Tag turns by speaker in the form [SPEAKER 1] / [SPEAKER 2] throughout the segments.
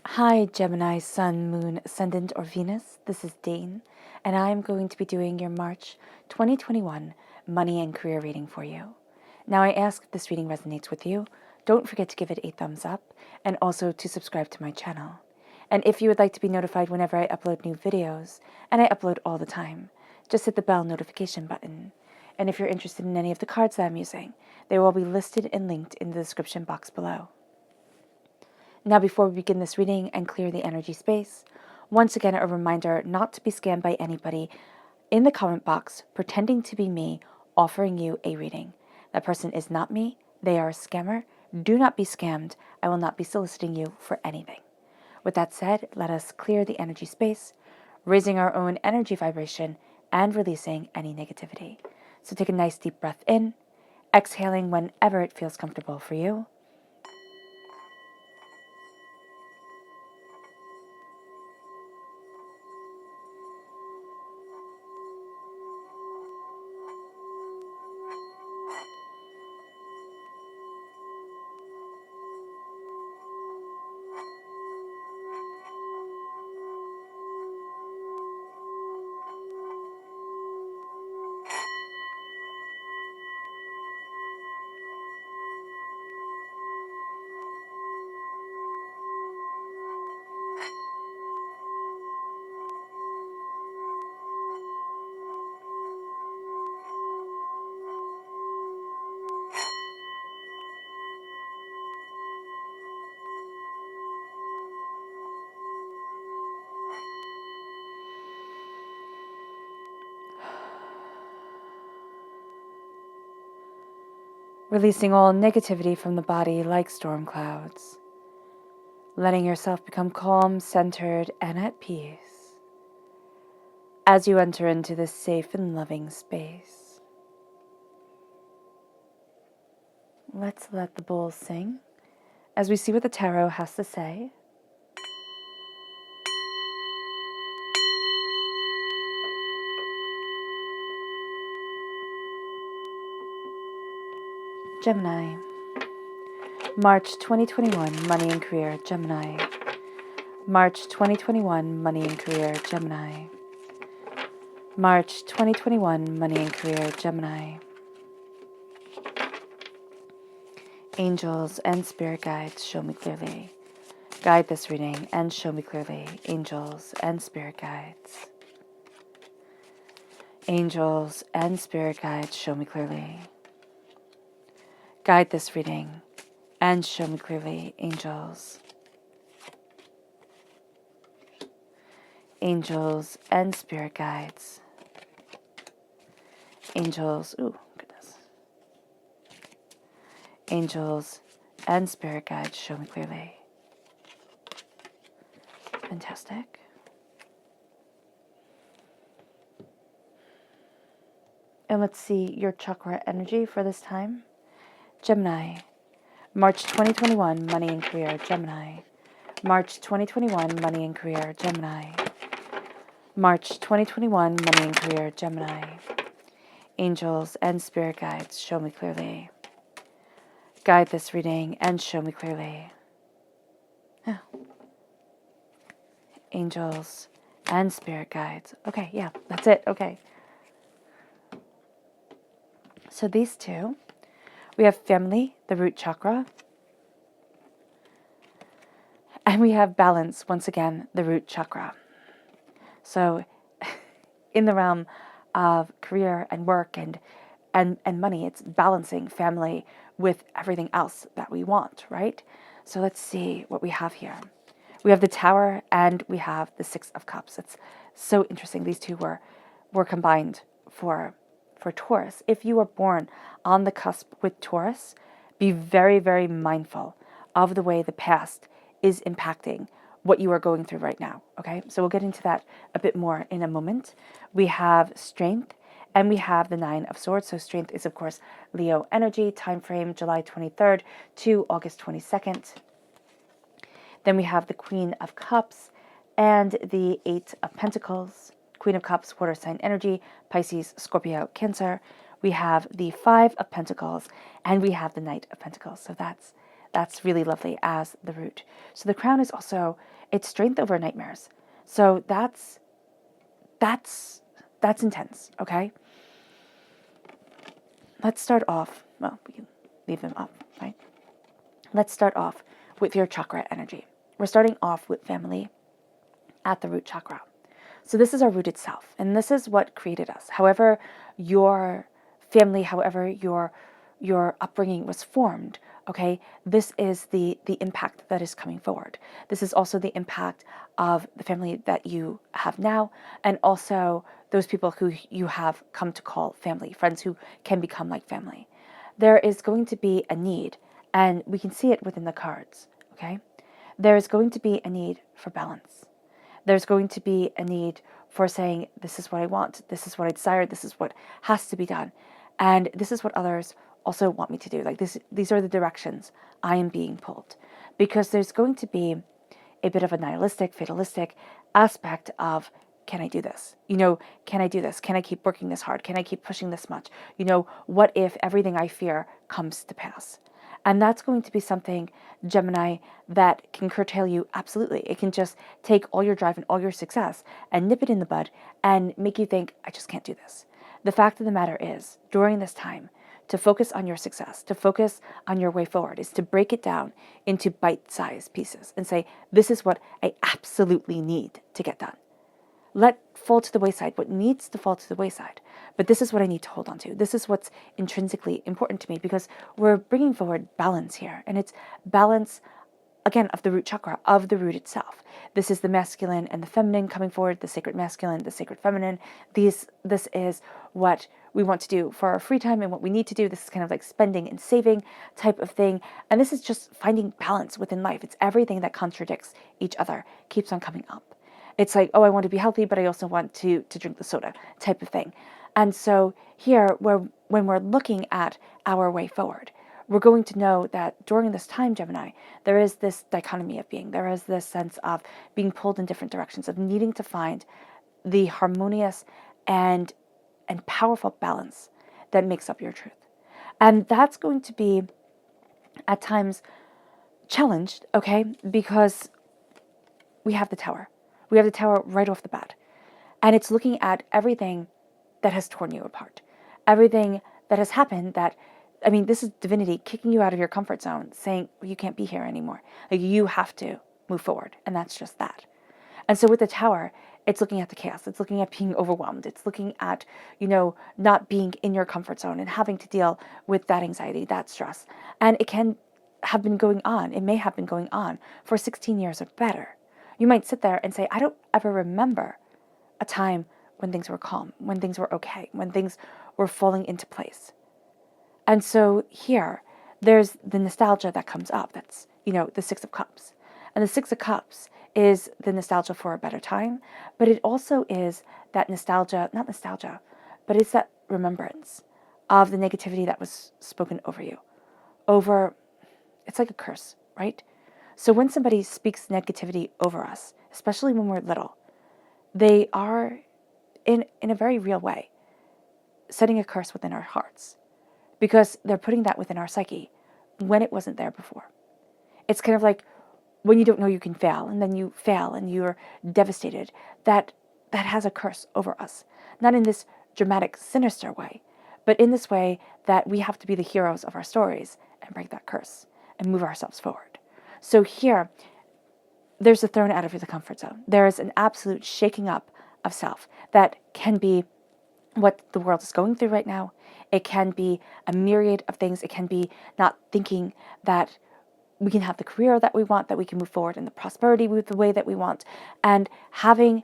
[SPEAKER 1] Hi, Gemini, Sun, Moon, Ascendant, or Venus. This is Dane, and I'm going to be doing your March 2021 money and career reading for you. Now, I ask if this reading resonates with you. Don't forget to give it a thumbs up and also to subscribe to my channel. And if you would like to be notified whenever I upload new videos, and I upload all the time, just hit the bell notification button. And if you're interested in any of the cards that I'm using, they will be listed and linked in the description box below. Now, before we begin this reading and clear the energy space, once again, a reminder not to be scammed by anybody in the comment box pretending to be me offering you a reading. That person is not me. They are a scammer. Do not be scammed. I will not be soliciting you for anything. With that said, let us clear the energy space, raising our own energy vibration and releasing any negativity. So take a nice deep breath in, exhaling whenever it feels comfortable for you. Releasing all negativity from the body like storm clouds. Letting yourself become calm, centered, and at peace as you enter into this safe and loving space. Let's let the bowls sing as we see what the tarot has to say. Gemini. March 2021, money and career, Gemini. March 2021, money and career, Gemini. March 2021, money and career, Gemini. Angels and spirit guides, show me clearly. Guide this reading and show me clearly. Angels and spirit guides. Angels and spirit guides, show me clearly. Guide this reading and show me clearly. Angels. Angels and spirit guides. Angels, ooh, goodness. Angels and spirit guides, show me clearly. Fantastic. And let's see your chakra energy for this time. Gemini. March 2021, money and career, Gemini. March 2021, money and career, Gemini. March 2021, money and career, Gemini. Angels and spirit guides, show me clearly. Guide this reading and show me clearly. Oh. Angels and spirit guides. Okay, yeah, that's it. Okay. So these two, we have family, the root chakra, and we have balance, once again, the root chakra. So in the realm of career and work and money, it's balancing family with everything else that we want, right? So let's see what we have here. We have the Tower and we have the Six of Cups. It's so interesting. These two were combined for Taurus. If you were born on the cusp with Taurus, be very, very mindful of the way the past is impacting what you are going through right now, okay? So we'll get into that a bit more in a moment. We have Strength and we have the Nine of Swords. So Strength is, of course, Leo energy, time frame July 23rd to August 22nd. Then we have the Queen of Cups and the Eight of Pentacles. Queen of Cups, water sign energy, Pisces, Scorpio, Cancer. We have the Five of Pentacles and we have the Knight of Pentacles. So that's That's really lovely as the root. So the crown is also, it's strength over nightmares. So that's intense, okay? Let's start off, well, we can leave them up, right? Let's start off with your chakra energy. We're starting off with family at the root chakra. So this is our rooted self, and this is what created us. However your family, however your upbringing was formed, okay, this is the impact that is coming forward. This is also the impact of the family that you have now, and also those people who you have come to call family, friends who can become like family. There is going to be a need, and we can see it within the cards, okay? There is going to be a need for balance. There's going to be a need for saying, this is what I want, this is what I desire, this is what has to be done, and this is what others also want me to do. Like these are the directions I am being pulled. Because there's going to be a bit of a nihilistic, fatalistic aspect of, can I do this? Can I do this? Can I keep working this hard? Can I keep pushing this much? What if everything I fear comes to pass? And that's going to be something, Gemini, that can curtail you absolutely. It can just take all your drive and all your success and nip it in the bud and make you think, I just can't do this. The fact of the matter is, during this time, to focus on your success, to focus on your way forward, is to break it down into bite-sized pieces and say, this is what I absolutely need to get done. Let fall to the wayside what needs to fall to the wayside. But this is what I need to hold on to. This is what's intrinsically important to me, because we're bringing forward balance here. And it's balance, again, of the root chakra, of the root itself. This is the masculine and the feminine coming forward, the sacred masculine, the sacred feminine. This is what we want to do for our free time and what we need to do. This is kind of like spending and saving type of thing. And this is just finding balance within life. It's everything that contradicts each other, keeps on coming up. It's like, oh, I want to be healthy, but I also want to drink the soda type of thing. And so here, when we're looking at our way forward, we're going to know that during this time, Gemini, there is this dichotomy of being. There is this sense of being pulled in different directions, of needing to find the harmonious and powerful balance that makes up your truth. And that's going to be, at times, challenged, okay, because we have the Tower. We have the Tower right off the bat. And it's looking at everything that has torn you apart. Everything that has happened that, this is divinity kicking you out of your comfort zone, saying, well, you can't be here anymore. Like, you have to move forward. And that's just that. And so with the Tower, it's looking at the chaos. It's looking at being overwhelmed. It's looking at, not being in your comfort zone and having to deal with that anxiety, that stress. And it can have been going on. It may have been going on for 16 years or better. You might sit there and say, I don't ever remember a time when things were calm, when things were okay, when things were falling into place. And so here, there's the nostalgia that comes up. That's, the Six of Cups. And the Six of Cups is the nostalgia for a better time, but it also is that not nostalgia, but it's that remembrance of the negativity that was spoken over you. It's like a curse, right? So when somebody speaks negativity over us, especially when we're little, they are, in a very real way, setting a curse within our hearts, because they're putting that within our psyche when it wasn't there before. It's kind of like when you don't know you can fail, and then you fail and you're devastated. That has a curse over us. Not in this dramatic, sinister way, but in this way that we have to be the heroes of our stories and break that curse and move ourselves forward. So here, there's a thrown out of the comfort zone. There is an absolute shaking up of self that can be what the world is going through right now. It can be a myriad of things. It can be not thinking that we can have the career that we want, that we can move forward in the prosperity with the way that we want, and having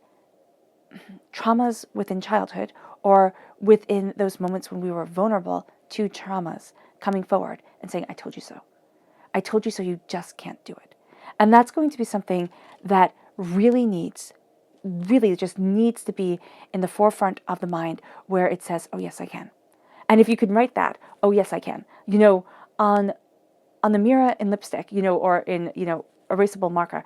[SPEAKER 1] traumas within childhood or within those moments when we were vulnerable to traumas, coming forward and saying, I told you so. I told you so, you just can't do it. And that's going to be something that really just needs to be in the forefront of the mind, where it says, oh yes, I can. And if you could write that, oh yes, I can, on the mirror in lipstick, or in, erasable marker,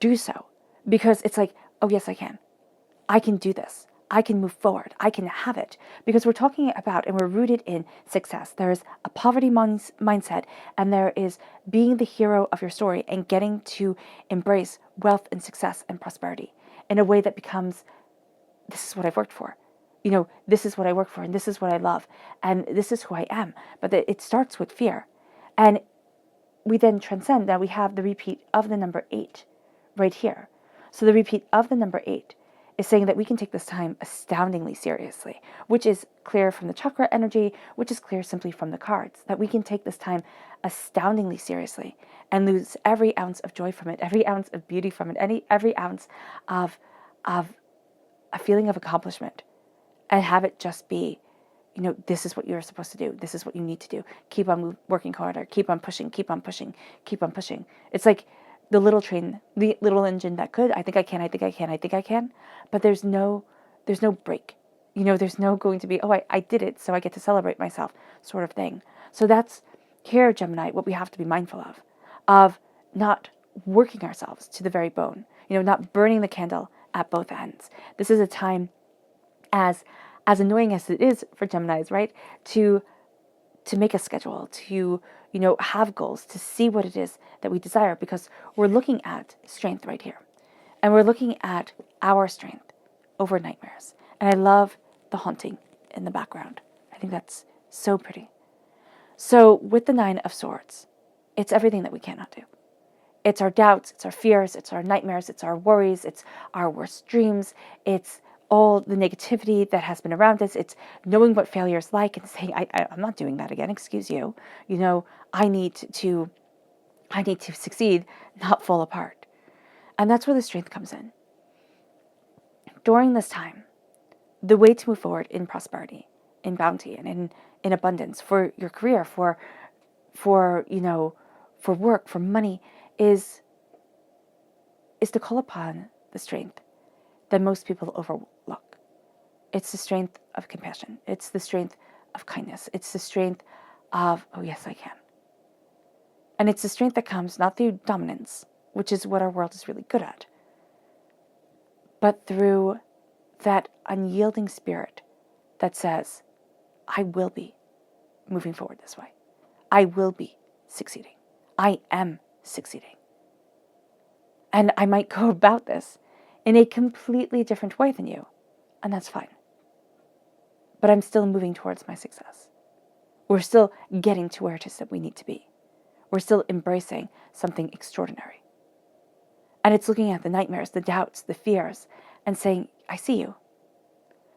[SPEAKER 1] do so. Because it's like, oh yes, I can do this. I can move forward. I can have it. Because we're talking about, and we're rooted in success. There's a poverty mindset, and there is being the hero of your story and getting to embrace wealth and success and prosperity in a way that becomes, this is what I've worked for. This is what I work for, and this is what I love, and this is who I am. But it starts with fear. And we then transcend. Now we have the repeat of the number 8 right here. So the repeat of the number 8 is saying that we can take this time astoundingly seriously, which is clear from the chakra energy, which is clear simply from the cards, that we can take this time astoundingly seriously and lose every ounce of joy from it, every ounce of beauty from it, every ounce of a feeling of accomplishment, and have it just be, this is what you're supposed to do. This is what you need to do. Keep on working harder. Keep on pushing. Keep on pushing. Keep on pushing. It's like the little train, the little engine that could. I think I can. I think I can. I think I can. But there's no break. There's no going to be, oh, I did it, so I get to celebrate myself, sort of thing. So that's here, Gemini, what we have to be mindful of not working ourselves to the very bone. Not burning the candle at both ends. This is a time, as annoying as it is for Geminis, right? To make a schedule, to have goals, to see what it is that we desire, because we're looking at strength right here. And we're looking at our strength over nightmares. And I love the haunting in the background. I think that's so pretty. So with the 9 of Swords, it's everything that we cannot do. It's our doubts, it's our fears, it's our nightmares, it's our worries, it's our worst dreams, it's all the negativity that has been around us. It's knowing what failure is like and saying, I'm not doing that again, excuse you. I need to succeed, not fall apart. And that's where the strength comes in. During this time, the way to move forward in prosperity, in bounty, and in abundance for your career, for work, for money, is to call upon the strength that most people overlook. It's the strength of compassion. It's the strength of kindness. It's the strength of, oh yes, I can. And it's the strength that comes not through dominance, which is what our world is really good at, but through that unyielding spirit that says, I will be moving forward this way. I will be succeeding. I am succeeding. And I might go about this in a completely different way than you, and that's fine. But I'm still moving towards my success. We're still getting to where it is that we need to be. We're still embracing something extraordinary. And it's looking at the nightmares, the doubts, the fears, and saying, I see you.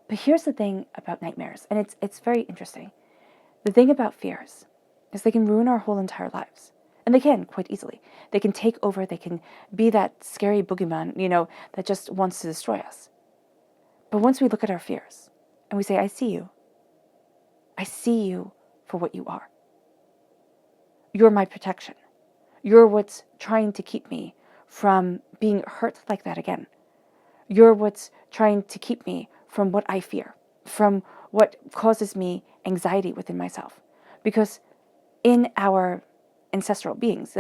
[SPEAKER 1] But here's the thing about nightmares, and it's very interesting. The thing about fears is they can ruin our whole entire lives. And they can, quite easily. They can take over, they can be that scary boogeyman, that just wants to destroy us. But once we look at our fears, and we say, I see you. I see you for what you are. You're my protection. You're what's trying to keep me from being hurt like that again. You're what's trying to keep me from what I fear, from what causes me anxiety within myself. Because in our ancestral beings,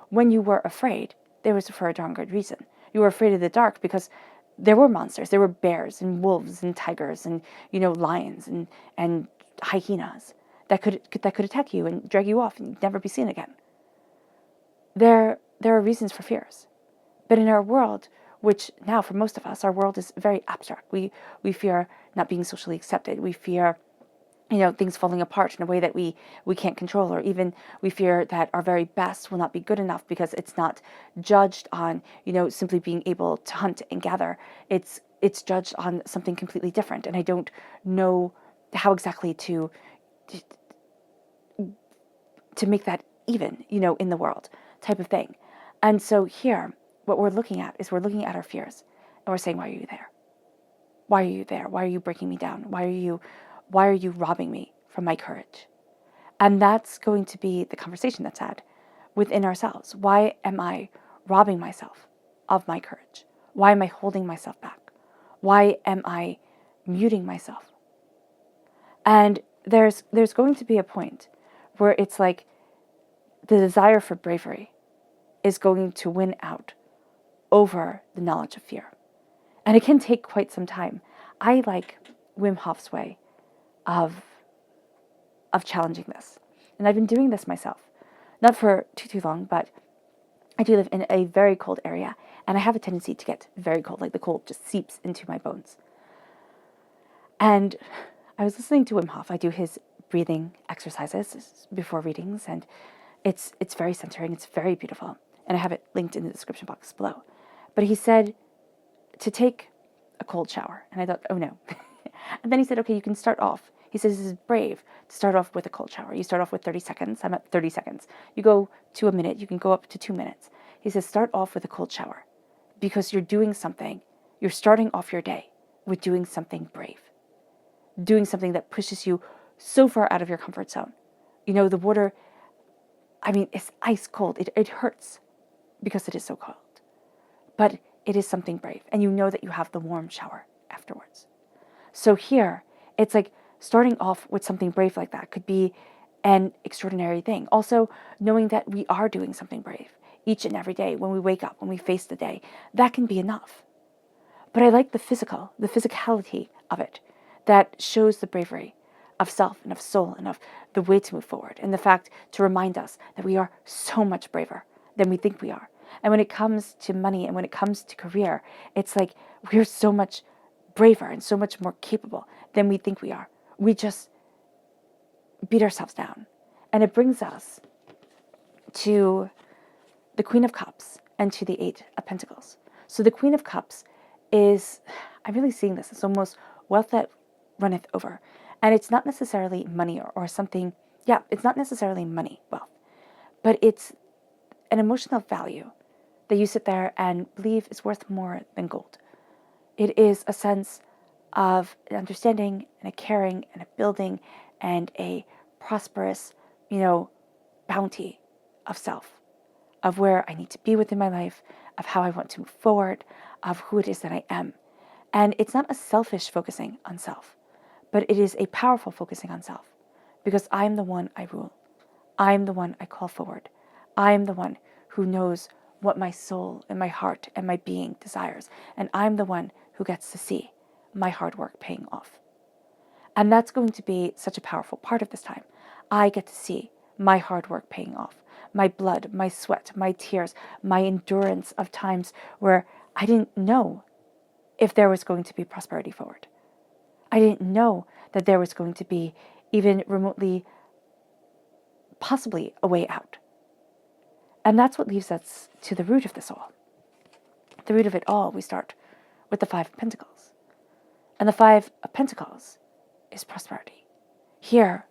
[SPEAKER 1] when you were afraid, there was for a darn good reason. You were afraid of the dark because there were monsters. There were bears and wolves and tigers and lions and hyenas that could attack you and drag you off and you'd never be seen again. There are reasons for fears, but in our world, which now for most of us, our world is very abstract. We fear not being socially accepted. We fear things falling apart in a way that we can't control, or even we fear that our very best will not be good enough because it's not judged on, simply being able to hunt and gather. It's judged on something completely different, and I don't know how exactly to make that even, in the world type of thing. And so here, what we're looking at is we're looking at our fears, and we're saying, why are you there? Why are you there? Why are you breaking me down? Why are you robbing me from my courage? And that's going to be the conversation that's had within ourselves. Why am I robbing myself of my courage? Why am I holding myself back? Why am I muting myself? And there's going to be a point where it's like the desire for bravery is going to win out over the knowledge of fear. And it can take quite some time. I like Wim Hof's way of challenging this. And I've been doing this myself. Not for too long, but I do live in a very cold area, and I have a tendency to get very cold, like the cold just seeps into my bones. And I was listening to Wim Hof. I do his breathing exercises before readings, and it's very centering, it's very beautiful. And I have it linked in the description box below. But he said to take a cold shower. And I thought, oh no. And then he said, okay, you can start off. He says, this is brave to start off with a cold shower. You start off with 30 seconds. I'm at 30 seconds. You go to a minute. You can go up to 2 minutes. He says, start off with a cold shower because you're doing something. You're starting off your day with doing something brave, doing something that pushes you so far out of your comfort zone. You know, the water, I mean, it's ice cold. It hurts because it is so cold. But it is something brave. And you know that you have the warm shower afterwards. So here, it's like starting off with something brave like that could be an extraordinary thing. Also, knowing that we are doing something brave each and every day when we wake up, when we face the day, that can be enough. But I like the physicality of it that shows the bravery of self and of soul and of the way to move forward. And the fact to remind us that we are so much braver than we think we are. And when it comes to money and when it comes to career, it's like we're so much braver and so much more capable than we think we are. We just beat ourselves down. And it brings us to the Queen of Cups and to the Eight of Pentacles. So the Queen of Cups is, I'm really seeing this, it's almost wealth that runneth over. And it's not necessarily money or something, it's not necessarily money, wealth, but it's an emotional value that you sit there and believe is worth more than gold. It is a sense of an understanding and a caring and a building and a prosperous, bounty of self, of where I need to be within my life, of how I want to move forward, of who it is that I am. And it's not a selfish focusing on self, but it is a powerful focusing on self because I'm the one I rule. I'm the one I call forward. I'm the one who knows what my soul and my heart and my being desires. And I'm the one who gets to see my hard work paying off. And that's going to be such a powerful part of this time. I get to see my hard work paying off, my blood, my sweat, my tears, my endurance of times where I didn't know if there was going to be prosperity forward. I didn't know that there was going to be even remotely, possibly a way out. And that's what leads us to the root of this all. The root of it all, we start with the Five of Pentacles. And the Five of Pentacles is prosperity. Here,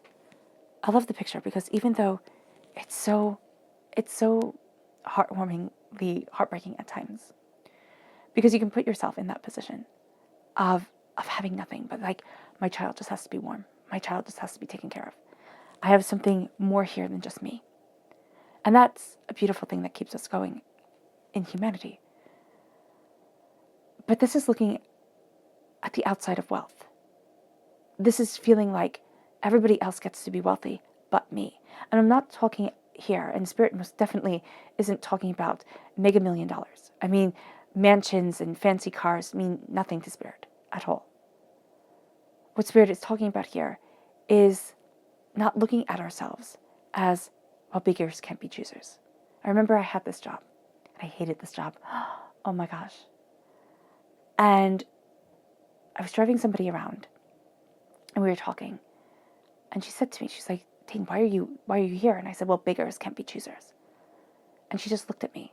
[SPEAKER 1] I love the picture because even though it's so heartwarmingly heartbreaking at times, because you can put yourself in that position of having nothing, but like, my child just has to be warm. My child just has to be taken care of. I have something more here than just me. And that's a beautiful thing that keeps us going in humanity. But this is looking at the outside of wealth. This is feeling like everybody else gets to be wealthy but me. And I'm not talking here, and Spirit most definitely isn't talking about mega $1 million. I mean, mansions and fancy cars mean nothing to Spirit at all. What Spirit is talking about here is not looking at ourselves as, well, beggars can't be choosers. I remember I had this job, and I hated this job. Oh my gosh. And I was driving somebody around, and we were talking, and she said to me, she's like, Dane, why are you here? And I said, well, beggars can't be choosers. And she just looked at me,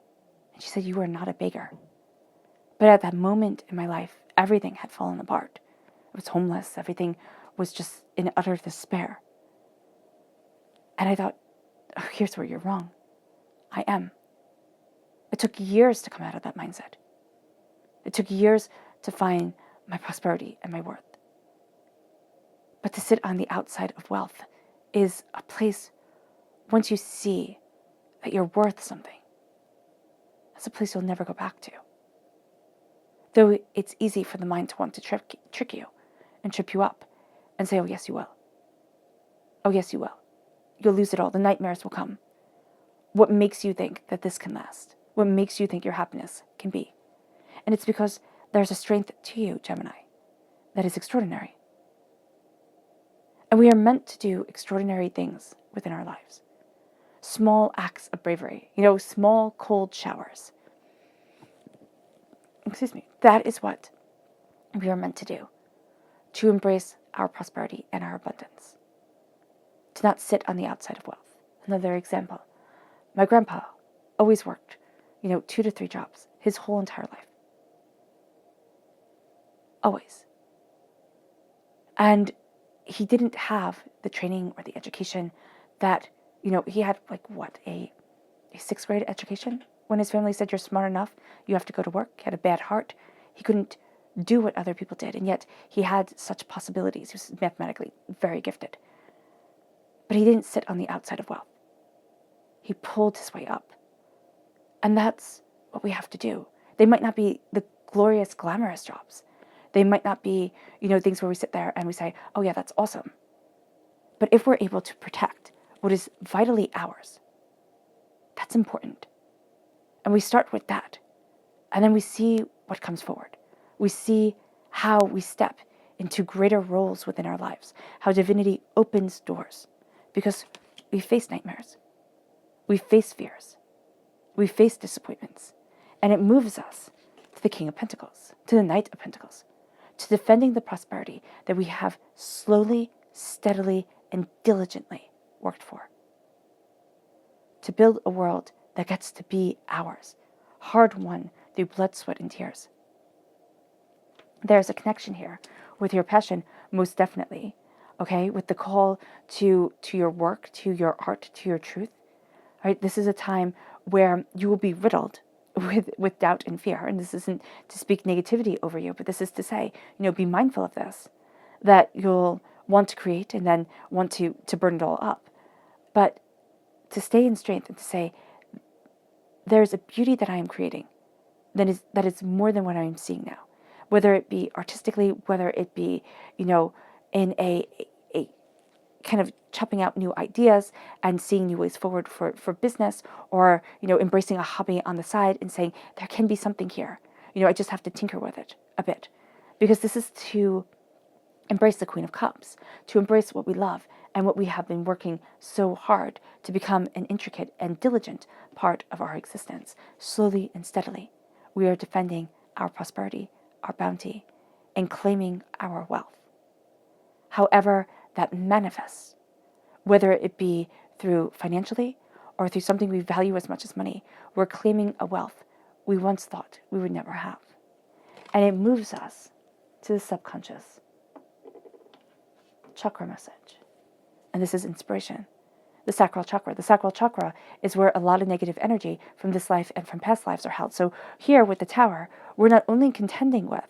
[SPEAKER 1] and she said, you are not a beggar. But at that moment in my life, everything had fallen apart. I was homeless. Everything was just in utter despair. And I thought, oh, here's where you're wrong. I am. It took years to come out of that mindset. It took years to find my prosperity and my worth. But to sit on the outside of wealth is a place, once you see that you're worth something, that's a place you'll never go back to. Though it's easy for the mind to want to trick you and trip you up and say, oh, yes, you will. Oh, yes, you will. You'll lose it all. The nightmares will come. What makes you think that this can last? What makes you think your happiness can be? And it's because there's a strength to you, Gemini. that is extraordinary. And we are meant to do extraordinary things within our lives. Small acts of bravery, small cold showers. That is what we are meant to do, to embrace our prosperity and our abundance, to not sit on the outside of wealth. Another example, my grandpa always worked, 2 to 3 jobs his whole entire life. Always. And he didn't have the training or the education that, he had a 6th grade education. When his family said, you're smart enough, you have to go to work. He had a bad heart. He couldn't do what other people did. And yet he had such possibilities. He was mathematically very gifted. But he didn't sit on the outside of wealth. He pulled his way up. And that's what we have to do. They might not be the glorious, glamorous jobs. They might not be, things where we sit there and we say, oh yeah, that's awesome. But if we're able to protect what is vitally ours, that's important. And we start with that. And then we see what comes forward. We see how we step into greater roles within our lives, how divinity opens doors. Because we face nightmares. We face fears. We face disappointments. And it moves us to the King of Pentacles, to the Knight of Pentacles, to defending the prosperity that we have slowly, steadily, and diligently worked for. To build a world that gets to be ours, hard-won through blood, sweat, and tears. There's a connection here with your passion, most definitely, okay? With the call to your work, to your art, to your truth. Right? This is a time where you will be riddled with doubt and fear. And this isn't to speak negativity over you, but this is to say, be mindful of this, that you'll want to create and then want to burn it all up. But to stay in strength and to say, there's a beauty that I am creating that is more than what I am seeing now. Whether it be artistically, whether it be, in a kind of chopping out new ideas and seeing new ways forward for business, or, embracing a hobby on the side and saying, there can be something here. I just have to tinker with it a bit. Because this is to embrace the Queen of Cups, to embrace what we love and what we have been working so hard to become an intricate and diligent part of our existence. Slowly and steadily, we are defending our prosperity, our bounty, and claiming our wealth. However that manifests, whether it be through financially or through something we value as much as money, we're claiming a wealth we once thought we would never have. And it moves us to the subconscious chakra message. And this is inspiration. The sacral chakra. The sacral chakra is where a lot of negative energy from this life and from past lives are held. So here with the Tower, we're not only contending with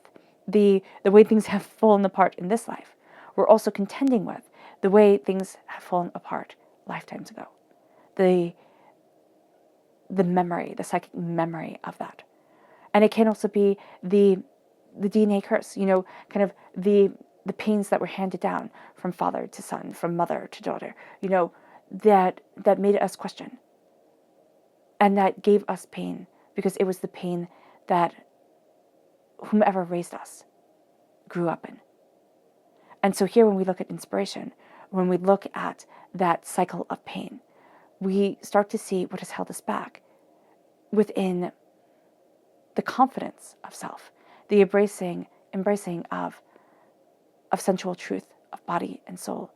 [SPEAKER 1] the way things have fallen apart in this life, we're also contending with the way things have fallen apart lifetimes ago. The memory, the psychic memory of that. And it can also be the DNA curse, kind of the pains that were handed down from father to son, from mother to daughter, that made us question. And that gave us pain, because it was the pain that whomever raised us grew up in. And so here, when we look at inspiration, when we look at that cycle of pain, we start to see what has held us back within the confidence of self, the embracing of sensual truth, of body and soul,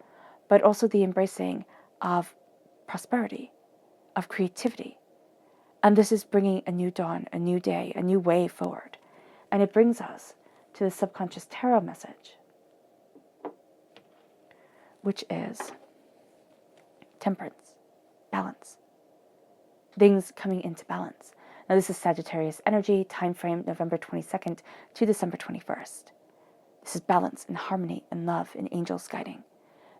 [SPEAKER 1] but also the embracing of prosperity, of creativity. And this is bringing a new dawn, a new day, a new way forward. And it brings us to the subconscious tarot message, which is temperance, balance, things coming into balance. Now this is Sagittarius energy, time frame November 22nd to December 21st. This is balance and harmony and love and angels guiding.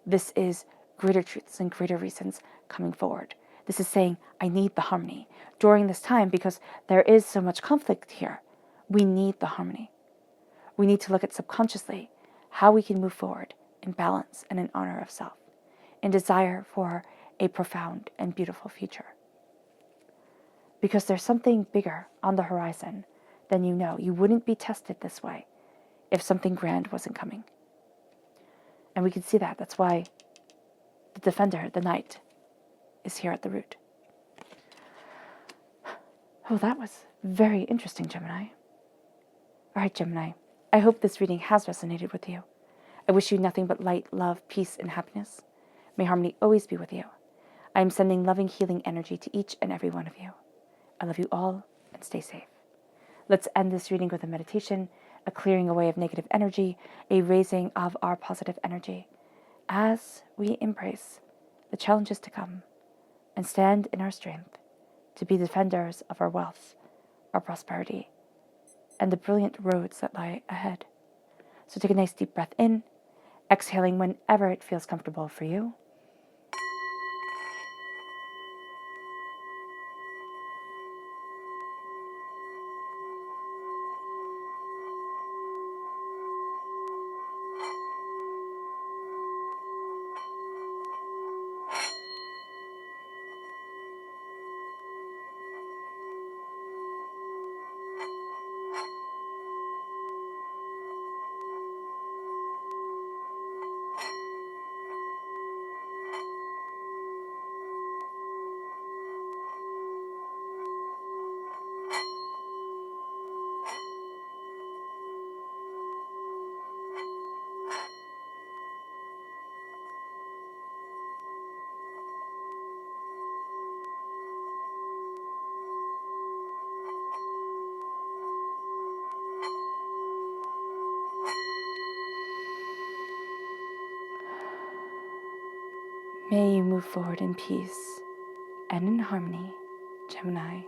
[SPEAKER 1] This is greater truths and greater reasons coming forward. This is saying, I need the harmony during this time, because there is so much conflict here. We need the harmony. We need to look at subconsciously how we can move forward in balance and in honor of self, in desire for a profound and beautiful future. Because there's something bigger on the horizon than you know. You wouldn't be tested this way if something grand wasn't coming. And we can see that. That's why the defender, the knight, is here at the root. Oh, that was very interesting, Gemini. All right, Gemini. I hope this reading has resonated with you. I wish you nothing but light, love, peace, and happiness. May harmony always be with you. I am sending loving, healing energy to each and every one of you. I love you all, and stay safe. Let's end this reading with a meditation, a clearing away of negative energy, a raising of our positive energy, as we embrace the challenges to come and stand in our strength to be defenders of our wealth, our prosperity, and the brilliant roads that lie ahead. So take a nice deep breath in, exhaling whenever it feels comfortable for you. May you move forward in peace and in harmony, Gemini.